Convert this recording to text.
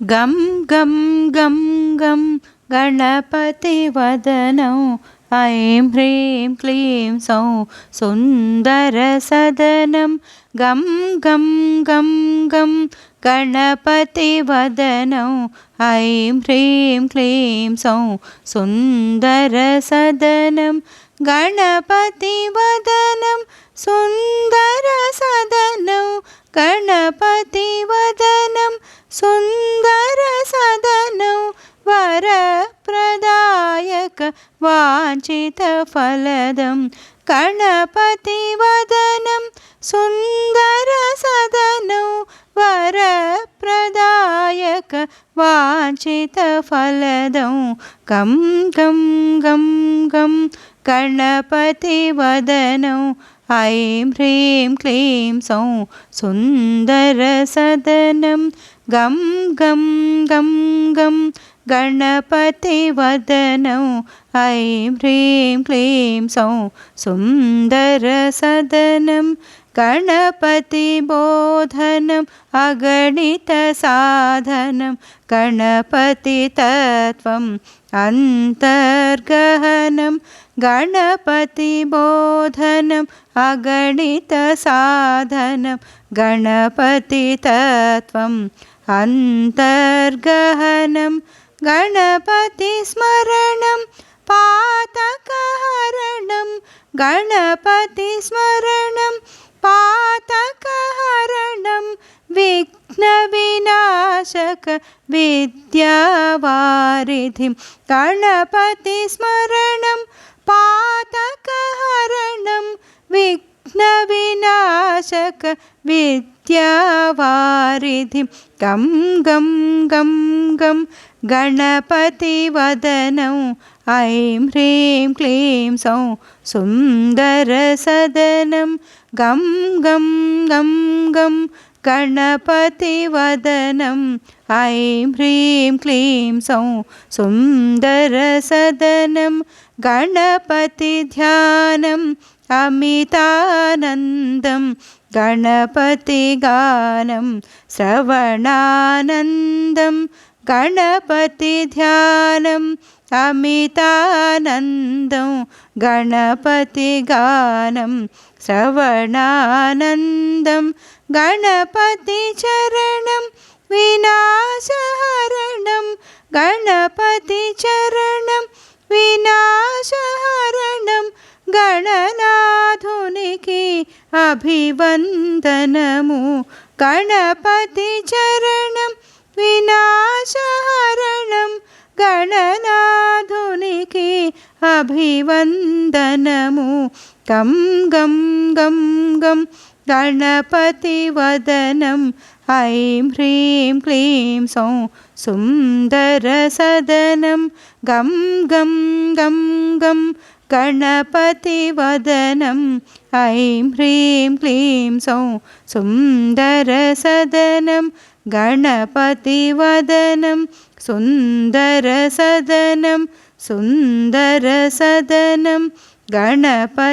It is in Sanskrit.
गं गं गं गं गणपतिवदनौ ऐं ह्रीं क्लीं सौं सुन्दरसदनं गं गं गं गं गणपतिवदनौ ऐं ह्रीं क्लीं सौं सुन्दरसदनं गणपतिवदनं सुन्दरसदनौ गणपतिवदनं सुन्दरसदनौ वरप्रदायक वाञ्छितफलदं गणपतिवदनं सुन्दरसदनौ वरप्रदायक वाञ्छितफलदं गं गं गं गं गणपतिवदनौ ऐं ह्रीं क्लीं सौं सुन्दरसदनं गं गं गं गं गणपतिवदनौ ऐं ह्रीं क्लीं सौं सुन्दरसदनं गणपतिबोधनम् अगणितसाधनं गणपतितत्त्वम् अन्तर्गहनं गणपतिबोधनम् अगणितसाधनं गणपतितत्त्वम् अन्तर्गहनं गणपतिस्मरणं पातकहरणं गणपतिस्मरणं पातकहरणं विघ्नविनाशक विद्यावारिधिं गणपतिस्मरणं पातकहरणं विघ्नविनाशक विद्यावारिधिं गं गं गं गं गणपतिवदनौ ऐं ह्रीं क्लीं सौं सुन्दरसदनं गं गं गं गं गणपतिवदनं ऐं ह्रीं क्लीं सौं सुन्दरसदनं गणपतिध्यानम् अमितानन्दं गणपतिगानं श्रवणानन्दं गणपतिध्यानम् अमितानन्दं गणपतिगानं श्रवणानन्दं गणपतिचरणं विनाशहरणं गणपतिचरणं विनाशहरणं गणनाधुनिकी अभिवन्दनमु गणपतिचरणं विनाशहरणं गणनाधुनिकी अभिवन्दनमु गं गं गं गं गणपतिवदनं ऐं ह्रीं क्लीं सौं सुन्दरसदनं गं गं गं गं गणपतिवदनं ऐं ह्रीं क्लीं सौं सुन्दरसदनं गणपतिवदनं सुन्दरसदनं सुन्दरसदनं गणपतिवदनम्।